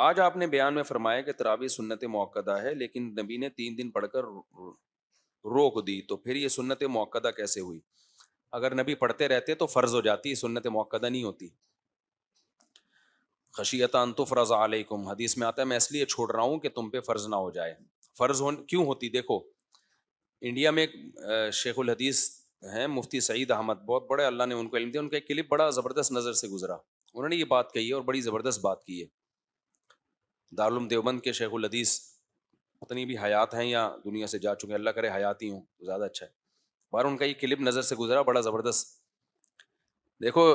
آج آپ نے بیان میں فرمایا کہ تراویح سنت موقدہ ہے، لیکن نبی نے 3 دن پڑھ کر روک دی، تو پھر یہ سنت موقدہ کیسے ہوئی؟ اگر نبی پڑھتے رہتے تو فرض ہو جاتی، سنت موقدہ نہیں ہوتی۔ خشیۃ ان تفرض علیکم، حدیث میں آتا ہے میں اس لیے چھوڑ رہا ہوں کہ تم پہ فرض نہ ہو جائے۔ فرض کیوں ہوتی؟ دیکھو انڈیا میں ایک شیخ الحدیث ہیں مفتی سعید احمد، بہت بڑے، اللہ نے ان کو علم دیا، ان کا ایک کلپ بڑا زبردست نظر سے گزرا، انہوں نے یہ بات کہی ہے اور بڑی زبردست بات کی ہے۔ دارالعلوم دیوبند کے شیخ الحدیث پتہ نہیں بھی حیات ہیں یا دنیا سے جا چکے ہیں، اللہ کرے حیات ہی ہوں تو زیادہ اچھا ہے، بار ان کا یہ کلپ نظر سے گزرا بڑا زبردست۔ دیکھو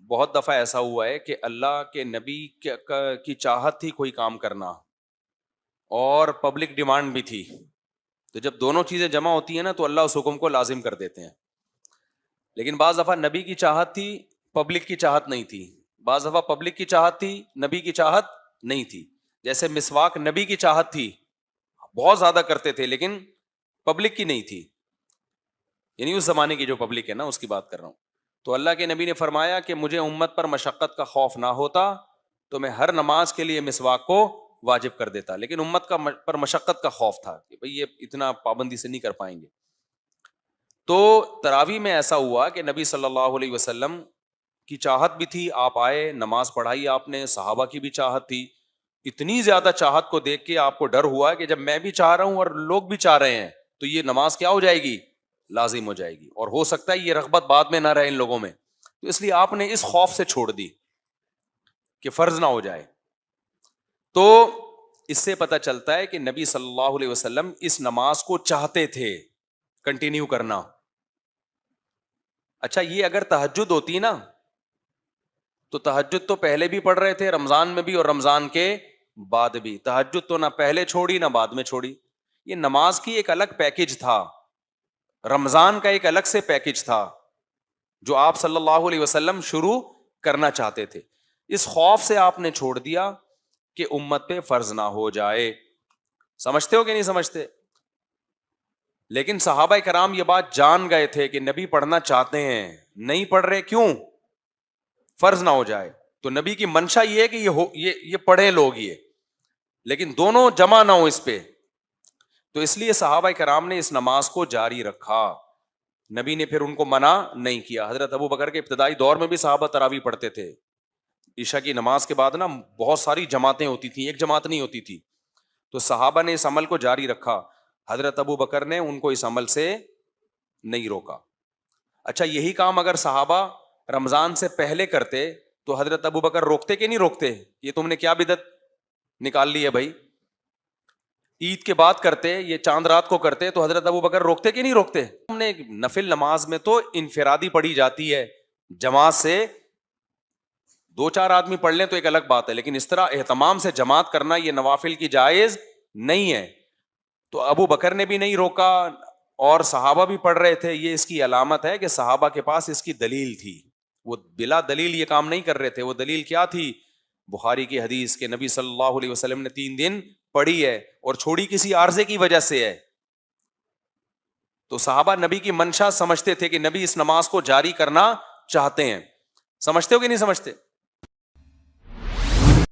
بہت دفعہ ایسا ہوا ہے کہ اللہ کے نبی کی چاہت تھی کوئی کام کرنا اور پبلک ڈیمانڈ بھی تھی، تو جب دونوں چیزیں جمع ہوتی ہیں نا تو اللہ اس حکم کو لازم کر دیتے ہیں۔ لیکن بعض دفعہ نبی کی چاہت تھی، پبلک کی چاہت نہیں تھی، بعض دفعہ پبلک کی چاہت تھی، نبی کی چاہت نہیں تھی۔ جیسے مسواک نبی کی چاہت تھی، بہت زیادہ کرتے تھے، لیکن پبلک کی نہیں تھی، یعنی اس زمانے کی جو پبلک ہے نا اس کی بات کر رہا ہوں۔ تو اللہ کے نبی نے فرمایا کہ مجھے امت پر مشقت کا خوف نہ ہوتا تو میں ہر نماز کے لیے مسواک کو واجب کر دیتا، لیکن امت کا پر مشقت کا خوف تھا کہ بھئی یہ اتنا پابندی سے نہیں کر پائیں گے۔ تو تراویح میں ایسا ہوا کہ نبی صلی اللہ علیہ وسلم کی چاہت بھی تھی، آپ آئے، نماز پڑھائی آپ نے، صحابہ کی بھی چاہت تھی، اتنی زیادہ چاہت کو دیکھ کے آپ کو ڈر ہوا کہ جب میں بھی چاہ رہا ہوں اور لوگ بھی چاہ رہے ہیں تو یہ نماز کیا ہو جائے گی؟ لازم ہو جائے گی، اور ہو سکتا ہے یہ رغبت بعد میں نہ رہے ان لوگوں میں، تو اس لیے آپ نے اس خوف سے چھوڑ دی کہ فرض نہ ہو جائے۔ تو اس سے پتہ چلتا ہے کہ نبی صلی اللہ علیہ وسلم اس نماز کو چاہتے تھے کنٹینیو کرنا۔ اچھا یہ اگر تہجد ہوتی نا تو تہجد تو پہلے بھی پڑھ رہے تھے رمضان میں بھی اور رمضان کے بعد بھی، تہجد تو نہ پہلے چھوڑی نہ بعد میں چھوڑی، یہ نماز کی ایک الگ پیکج تھا، رمضان کا ایک الگ سے پیکج تھا جو آپ صلی اللہ علیہ وسلم شروع کرنا چاہتے تھے۔ اس خوف سے آپ نے چھوڑ دیا کہ امت پہ فرض نہ ہو جائے۔ سمجھتے ہو کہ نہیں سمجھتے؟ لیکن صحابہ کرام یہ بات جان گئے تھے کہ نبی پڑھنا چاہتے ہیں، نہیں پڑھ رہے، کیوں؟ فرض نہ ہو جائے۔ تو نبی کی منشا یہ ہے کہ یہ پڑھے لوگ یہ، لیکن دونوں جمع نہ ہو اس پہ، تو اس لیے صحابہ کرام نے اس نماز کو جاری رکھا، نبی نے پھر ان کو منع نہیں کیا۔ حضرت ابو بکر کے ابتدائی دور میں بھی صحابہ تراویح پڑھتے تھے، عشاء کی نماز کے بعد نا بہت ساری جماعتیں ہوتی تھیں، ایک جماعت نہیں ہوتی تھی، تو صحابہ نے اس عمل کو جاری رکھا، حضرت ابو بکر نے ان کو اس عمل سے نہیں روکا۔ اچھا یہی کام اگر صحابہ رمضان سے پہلے کرتے تو حضرت ابو بکر روکتے کہ نہیں روکتے؟ یہ تم نے کیا بدعت نکال لی ہے بھائی؟ عید کے بعد کرتے، یہ چاند رات کو کرتے تو حضرت ابو بکر روکتے کہ نہیں روکتے؟ ہم نے نفل نماز میں تو انفرادی پڑھی جاتی ہے، جماعت سے 2-4 آدمی پڑھ لیں تو ایک الگ بات ہے، لیکن اس طرح اہتمام سے جماعت کرنا یہ نوافل کی جائز نہیں ہے۔ تو ابو بکر نے بھی نہیں روکا اور صحابہ بھی پڑھ رہے تھے، یہ اس کی علامت ہے کہ صحابہ کے پاس اس کی دلیل تھی، وہ بلا دلیل یہ کام نہیں کر رہے تھے۔ وہ دلیل کیا تھی؟ بخاری کی حدیث کہ نبی صلی اللہ علیہ وسلم نے 3 دن پڑھی ہے اور چھوڑی کسی عارضے کی وجہ سے ہے، تو صحابہ نبی کی منشا سمجھتے تھے کہ نبی اس نماز کو جاری کرنا چاہتے ہیں۔ سمجھتے ہو کہ نہیں سمجھتے؟